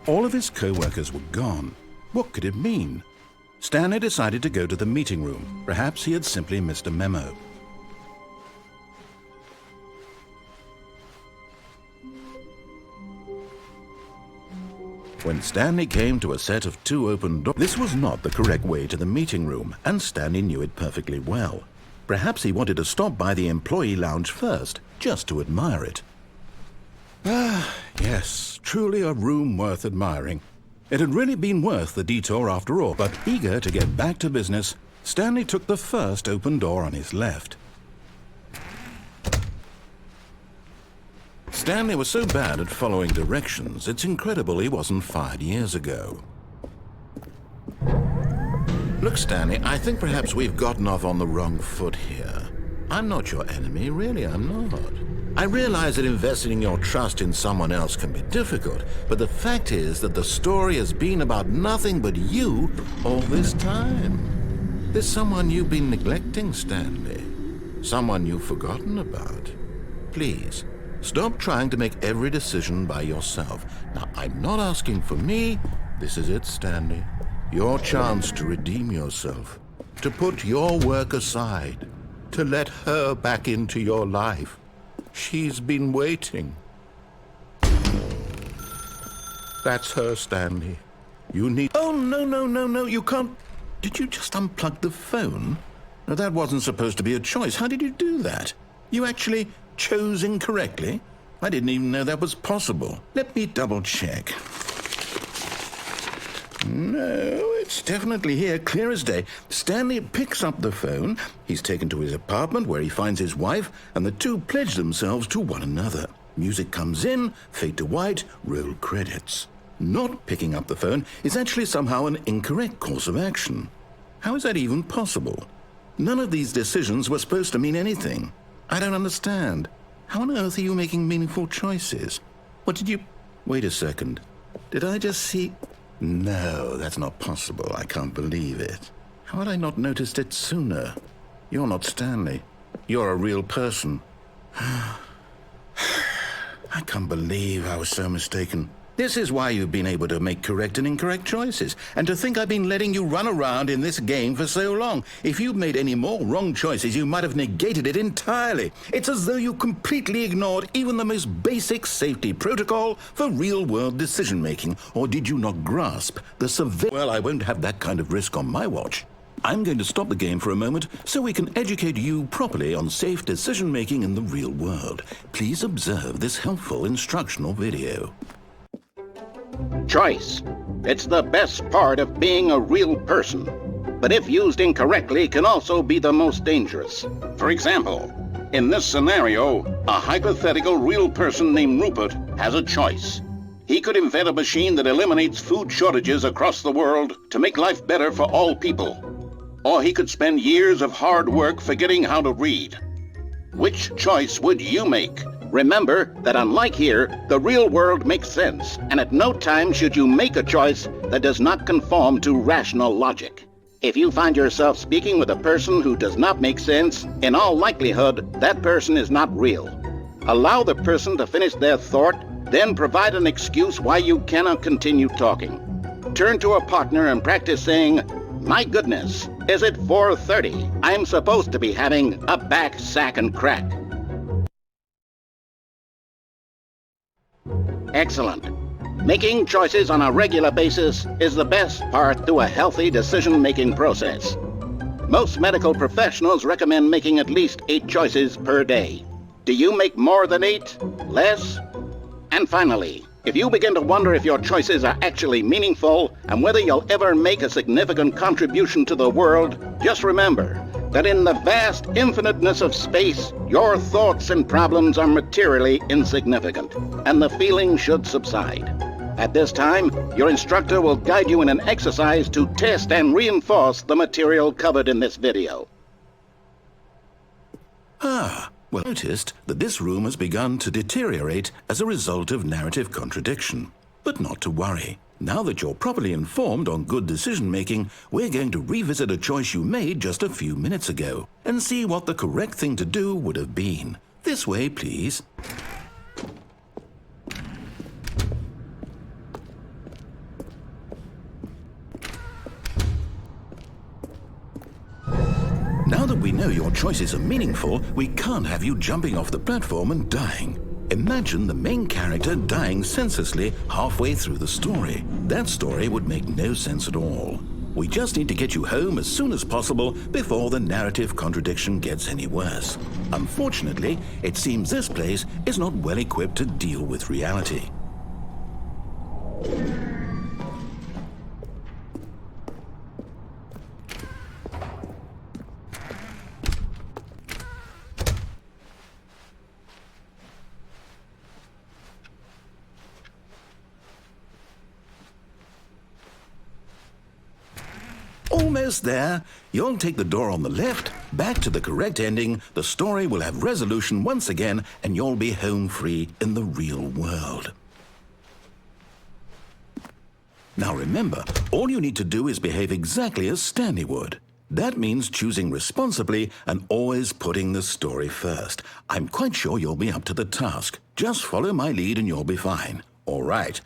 All of his co-workers were gone. What could it mean? Stanley decided to go to the meeting room. Perhaps he had simply missed a memo. When Stanley came to a set of 2 open doors, this was not the correct way to the meeting room, and Stanley knew it perfectly well. Perhaps he wanted to stop by the employee lounge first, just to admire it. Ah, yes, truly a room worth admiring. It had really been worth the detour after all, but eager to get back to business, Stanley took the first open door on his left. Stanley was so bad at following directions, it's incredible he wasn't fired years ago. Look, Stanley, I think perhaps we've gotten off on the wrong foot here. I'm not your enemy, really, I'm not. I realize that investing your trust in someone else can be difficult, but the fact is that the story has been about nothing but you all this time. There's someone you've been neglecting, Stanley. Someone you've forgotten about. Please, stop trying to make every decision by yourself. Now, I'm not asking for me. This is it, Stanley. Your chance to redeem yourself, to put your work aside, to let her back into your life. She's been waiting. That's her, Stanley. You need... Oh, no, you can't... Did you just unplug the phone? No, that wasn't supposed to be a choice. How did you do that? You actually chose incorrectly? I didn't even know that was possible. Let me double check. No, it's definitely here, clear as day. Stanley picks up the phone. He's taken to his apartment where he finds his wife, and the two pledge themselves to one another. Music comes in, fade to white, roll credits. Not picking up the phone is actually somehow an incorrect course of action. How is that even possible? None of these decisions were supposed to mean anything. I don't understand. How on earth are you making meaningful choices? What did you... Wait a second. Did I just see... No, that's not possible. I can't believe it. How had I not noticed it sooner? You're not Stanley. You're a real person. I can't believe I was so mistaken. This is why you've been able to make correct and incorrect choices. And to think I've been letting you run around in this game for so long. If you'd made any more wrong choices, you might have negated it entirely. It's as though you completely ignored even the most basic safety protocol for real-world decision-making. Or did you not grasp the severe... Well, I won't have that kind of risk on my watch. I'm going to stop the game for a moment so we can educate you properly on safe decision-making in the real world. Please observe this helpful instructional video. Choice. It's the best part of being a real person, but if used incorrectly can also be the most dangerous. For example, in this scenario, a hypothetical real person named Rupert has a choice. He could invent a machine that eliminates food shortages across the world to make life better for all people. Or he could spend years of hard work forgetting how to read. Which choice would you make? Remember that unlike here, the real world makes sense, and at no time should you make a choice that does not conform to rational logic. If you find yourself speaking with a person who does not make sense, in all likelihood, that person is not real. Allow the person to finish their thought, then provide an excuse why you cannot continue talking. Turn to a partner and practice saying, "My goodness, is it 4:30? I'm supposed to be having a back, sack, and crack." Excellent. Making choices on a regular basis is the best part to a healthy decision-making process. Most medical professionals recommend making at least 8 choices per day. Do you make more than 8? Less? And finally, if you begin to wonder if your choices are actually meaningful and whether you'll ever make a significant contribution to the world, just remember that in the vast infiniteness of space, your thoughts and problems are materially insignificant, and the feeling should subside. At this time, your instructor will guide you in an exercise to test and reinforce the material covered in this video. Well, noticed that this room has begun to deteriorate as a result of narrative contradiction. But not to worry. Now that you're properly informed on good decision-making, we're going to revisit a choice you made just a few minutes ago and see what the correct thing to do would have been. This way, please. Now that we know your choices are meaningful, we can't have you jumping off the platform and dying. Imagine the main character dying senselessly halfway through the story. That story would make no sense at all. We just need to get you home as soon as possible before the narrative contradiction gets any worse. Unfortunately, it seems this place is not well equipped to deal with reality. Almost there. You'll take the door on the left, back to the correct ending, the story will have resolution once again, and you'll be home free in the real world. Now remember, all you need to do is behave exactly as Stanley would. That means choosing responsibly and always putting the story first. I'm quite sure you'll be up to the task. Just follow my lead and you'll be fine. All right.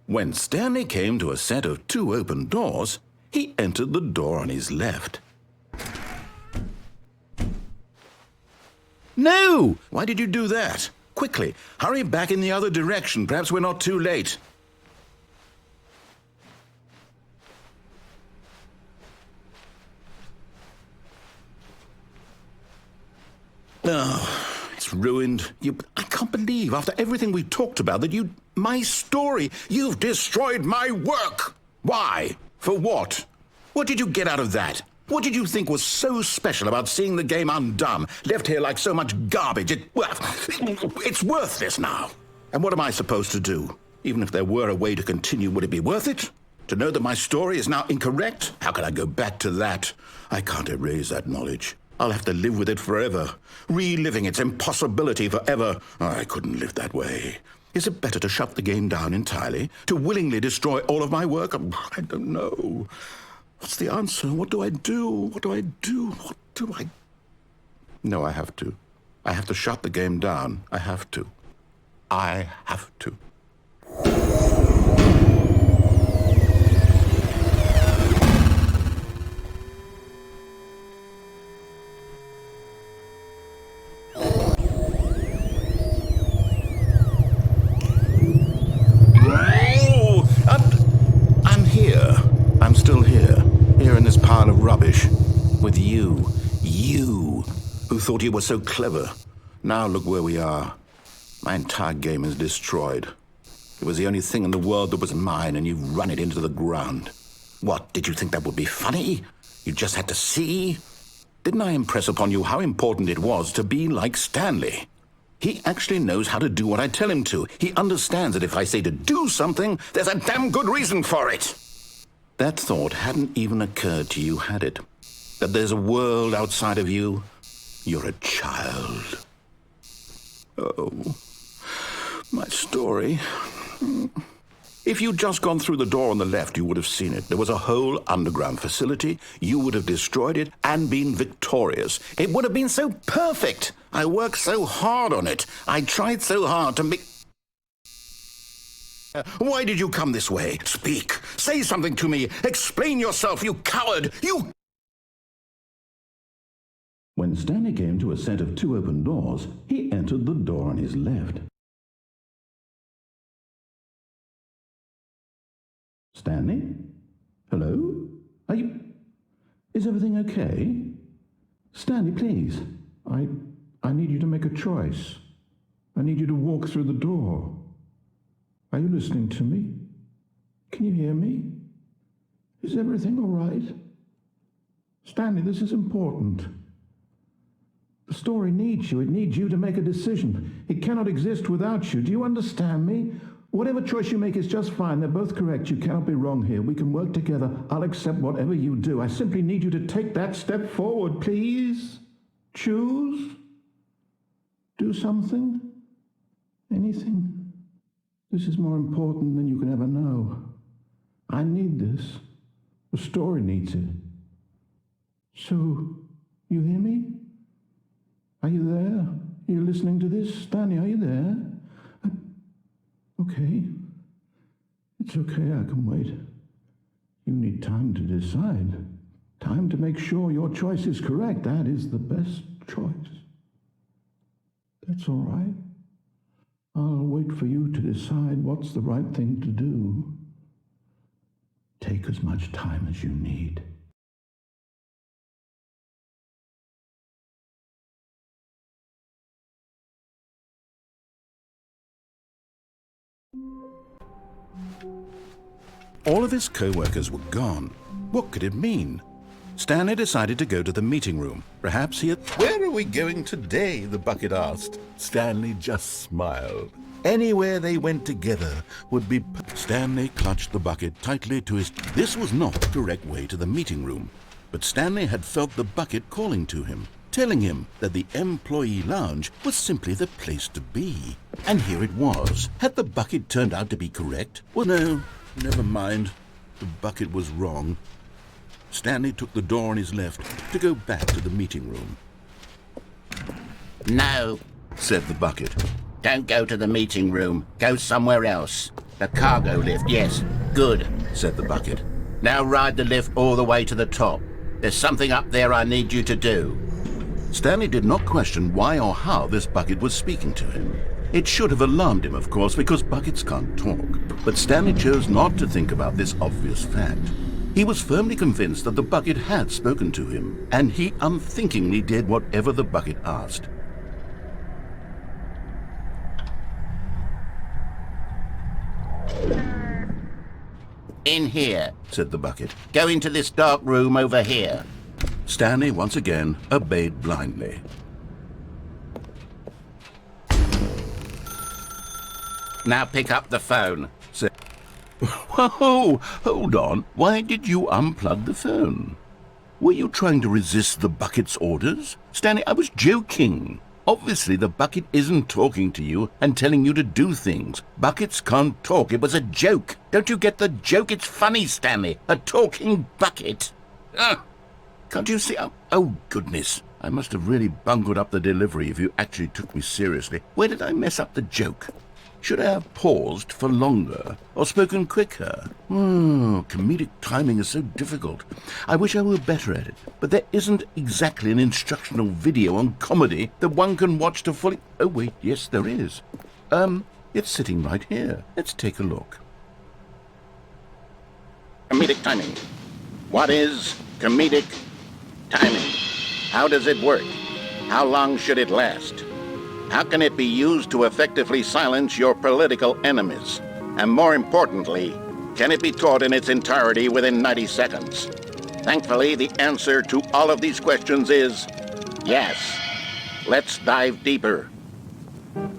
When Stanley came to a set of 2 open doors, he entered the door on his left. No! Why did you do that? Quickly, hurry back in the other direction. Perhaps we're not too late. Oh, it's ruined. I can't believe, after everything we talked about, that my story, you've destroyed my work. Why? For what? What did you get out of that? What did you think was so special about seeing the game undone, left here like so much garbage? It's worthless now. And what am I supposed to do? Even if there were a way to continue, would it be worth it? To know that my story is now incorrect? How can I go back to that? I can't erase that knowledge. I'll have to live with it forever, reliving its impossibility forever. I couldn't live that way. Is it better to shut the game down entirely? To willingly destroy all of my work? I don't know. What's the answer? What do I do? What do I do? What do I... No, I have to. I have to shut the game down. I have to. I have to. I'm still here in this pile of rubbish, with you who thought you were so clever. Now look where we are. My entire game is destroyed. It was the only thing in the world that was mine, and you've run it into the ground. What, did you think that would be funny? You just had to see? Didn't I impress upon you how important it was to be like Stanley? He actually knows how to do what I tell him to. He understands that if I say to do something, there's a damn good reason for it. That thought hadn't even occurred to you, had it? That there's a world outside of you? You're a child. Oh, my story. If you'd just gone through the door on the left, you would have seen it. There was a whole underground facility. You would have destroyed it and been victorious. It would have been so perfect. I worked so hard on it. I tried so hard to make... Why did you come this way? Speak. Say something to me. Explain yourself, you coward. You... When Stanley came to a set of 2 open doors, he entered the door on his left. Stanley? Hello? Are you... Is everything okay? Stanley, please. I need you to make a choice. I need you to walk through the door. Are you listening to me? Can you hear me? Is everything all right? Stanley, this is important. The story needs you. It needs you to make a decision. It cannot exist without you. Do you understand me? Whatever choice you make is just fine. They're both correct. You cannot be wrong here. We can work together. I'll accept whatever you do. I simply need you to take that step forward, please. Choose. Do something. Anything. This is more important than you can ever know. I need this. The story needs it. So, you hear me? Are you there? Are you listening to this? Stanley, are you there? Okay. It's okay, I can wait. You need time to decide. Time to make sure your choice is correct. That is the best choice. That's all right. I'll wait for you to decide what's the right thing to do. Take as much time as you need. All of his co-workers were gone. What could it mean? Stanley decided to go to the meeting room. Perhaps he had... "Where are we going today?" the bucket asked. Stanley just smiled. Anywhere they went together would be... Stanley clutched the bucket tightly to his... This was not the correct way to the meeting room, but Stanley had felt the bucket calling to him, telling him that the employee lounge was simply the place to be. And here it was. Had the bucket turned out to be correct? Well, no, never mind. The bucket was wrong. Stanley took the door on his left to go back to the meeting room. No, Said the bucket. don't go to the meeting room. Go somewhere else. The cargo lift, yes. Good. Said the bucket. Now ride the lift all the way to the top. There's something up there I need you to do. Stanley did not question why or how this bucket was speaking to him. It should have alarmed him, of course, because buckets can't talk. But Stanley chose not to think about this obvious fact. He was firmly convinced that the bucket had spoken to him, and he unthinkingly did whatever the bucket asked. In here. Said the bucket. Go into this dark room over here. Stanley once again obeyed blindly. Now pick up the phone. Said, "Whoa, hold on. Why did you unplug the phone? Were you trying to resist the bucket's orders?" "Stanley, I was joking. Obviously, the bucket isn't talking to you and telling you to do things. Buckets can't talk. It was a joke. Don't you get the joke? It's funny, Stanley. A talking bucket. Can't you see? Oh, goodness. I must have really bungled up the delivery if you actually took me seriously. Where did I mess up the joke? Should I have paused for longer or spoken quicker? Comedic timing is so difficult. I wish I were better at it, but there isn't exactly an instructional video on comedy that one can watch to fully... Oh, wait, yes, there is. It's sitting right here. Let's take a look. Comedic timing. What is comedic timing? How does it work? How long should it last? How can it be used to effectively silence your political enemies? And more importantly, can it be taught in its entirety within 90 seconds? Thankfully, the answer to all of these questions is yes. Let's dive deeper.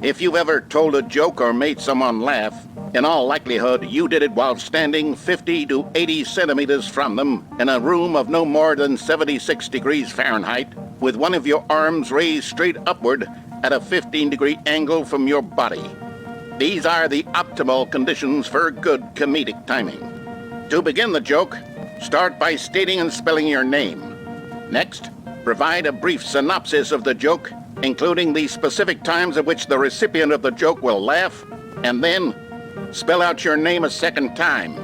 If you've ever told a joke or made someone laugh, in all likelihood, you did it while standing 50 to 80 centimeters from them in a room of no more than 76 degrees Fahrenheit, with one of your arms raised straight upward at a 15-degree angle from your body. These are the optimal conditions for good comedic timing. To begin the joke, start by stating and spelling your name. Next, provide a brief synopsis of the joke, including the specific times at which the recipient of the joke will laugh, and then spell out your name a second time.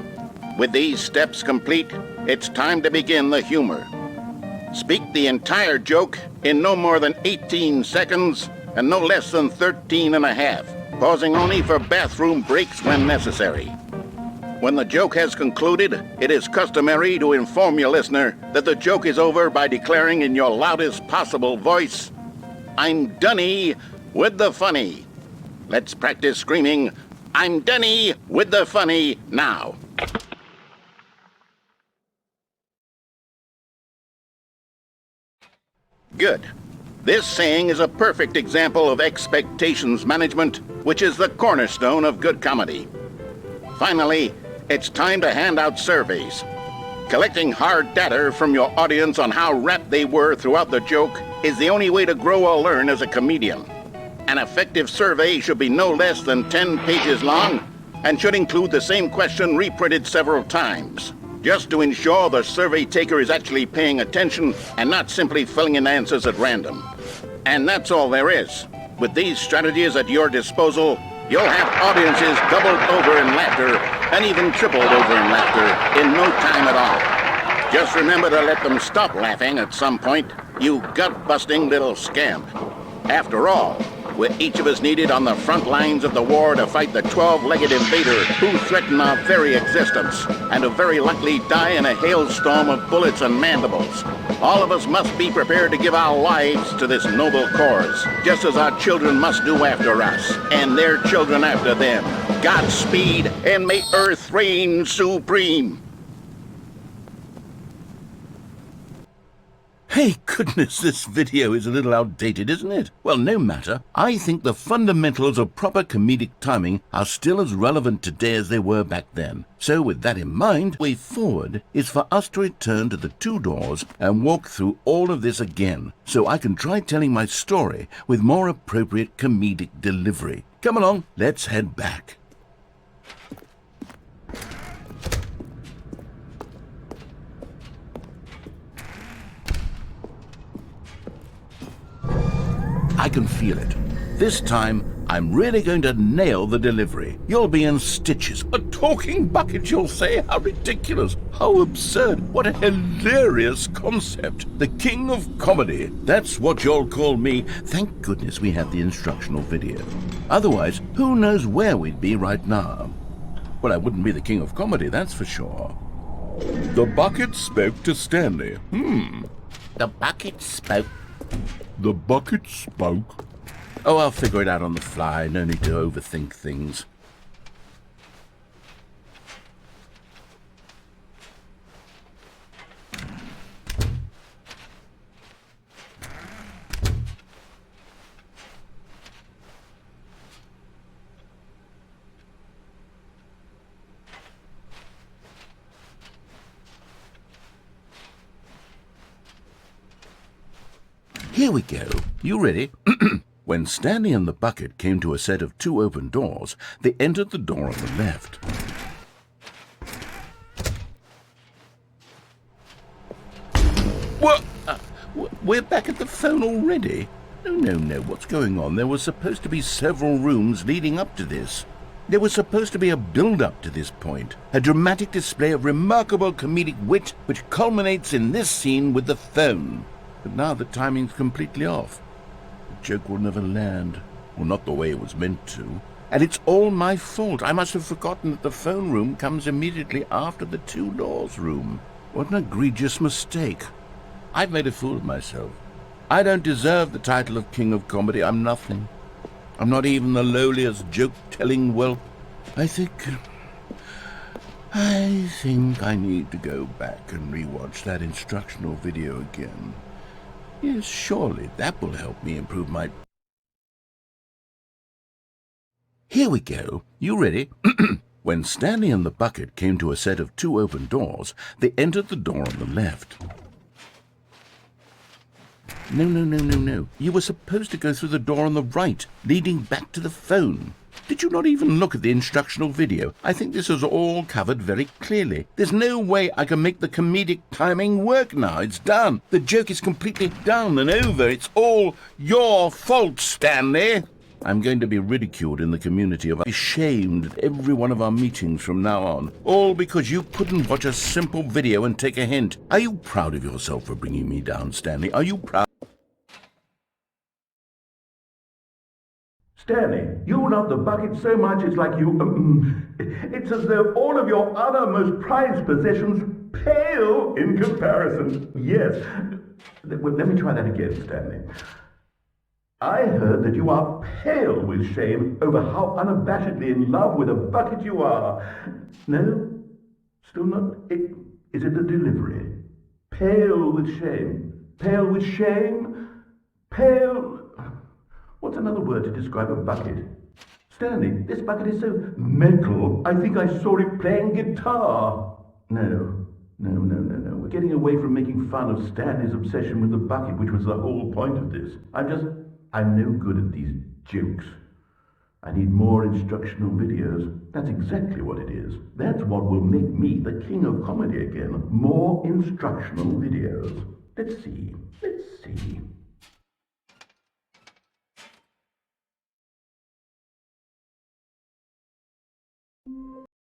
With these steps complete, it's time to begin the humor. Speak the entire joke in no more than 18 seconds and no less than 13 and a half, pausing only for bathroom breaks when necessary. When the joke has concluded, it is customary to inform your listener that the joke is over by declaring in your loudest possible voice, "I'm Dunny with the funny." Let's practice screaming, "I'm Dunny with the funny" now. Good. This saying is a perfect example of expectations management, which is the cornerstone of good comedy. Finally, it's time to hand out surveys. Collecting hard data from your audience on how rapt they were throughout the joke is the only way to grow or learn as a comedian. An effective survey should be no less than 10 pages long and should include the same question reprinted several times, just to ensure the survey taker is actually paying attention and not simply filling in answers at random. And that's all there is. With these strategies at your disposal, you'll have audiences doubled over in laughter and even tripled over in laughter in no time at all. Just remember to let them stop laughing at some point, you gut-busting little scamp. After all, we're each of us needed on the front lines of the war to fight the 12-legged invader who threaten our very existence, and who very likely die in a hailstorm of bullets and mandibles. All of us must be prepared to give our lives to this noble cause, just as our children must do after us, and their children after them. Godspeed, and may Earth reign supreme. Hey, goodness, this video is a little outdated, isn't it? Well, no matter. I think the fundamentals of proper comedic timing are still as relevant today as they were back then. So with that in mind, the way forward is for us to return to the two doors and walk through all of this again, so I can try telling my story with more appropriate comedic delivery. Come along, let's head back. I can feel it. This time, I'm really going to nail the delivery. You'll be in stitches. A talking bucket, you'll say? How ridiculous. How absurd. What a hilarious concept. The king of comedy. That's what you'll call me. Thank goodness we had the instructional video. Otherwise, who knows where we'd be right now. Well, I wouldn't be the king of comedy, that's for sure. The bucket spoke to Stanley. The bucket spoke. The bucket spoke. Oh, I'll figure it out on the fly. No need to overthink things. Here we go. You ready? When Stanley and the bucket came to a set of two open doors, they entered the door on the left. What? We're back at the phone already? No. What's going on? There were supposed to be several rooms leading up to this. There was supposed to be a build-up to this point, a dramatic display of remarkable comedic wit which culminates in this scene with the phone. But now the timing's completely off. The joke will never land, or not the way it was meant to. And it's all my fault. I must have forgotten that the phone room comes immediately after the two doors room. What an egregious mistake. I've made a fool of myself. I don't deserve the title of King of Comedy. I'm nothing. I'm not even the lowliest joke-telling whelp. I think I need to go back and rewatch that instructional video again. Yes, surely that will help me improve my... Here we go. You ready? When Stanley and the bucket came to a set of two open doors, they entered the door on the left. No. You were supposed to go through the door on the right, leading back to the phone. Did you not even look at the instructional video? I think this is all covered very clearly. There's no way I can make the comedic timing work now. It's done. The joke is completely done and over. It's all your fault, Stanley. I'm going to be ridiculed in the community of shamed at every one of our meetings from now on. All because you couldn't watch a simple video and take a hint. Are you proud of yourself for bringing me down, Stanley? Are you proud? Stanley, you love the bucket so much it's like you... it's as though all of your other most prized possessions pale in comparison. Yes. Well, let me try that again, Stanley. I heard that you are pale with shame over how unabashedly in love with a bucket you are. No? Still not? Is it the delivery? Pale with shame. Pale with shame? Pale... What's another word to describe a bucket? Stanley, this bucket is so metal, I think I saw it playing guitar. No. We're getting away from making fun of Stanley's obsession with the bucket, which was the whole point of this. I'm no good at these jokes. I need more instructional videos. That's exactly what it is. That's what will make me the king of comedy again. More instructional videos. Let's see.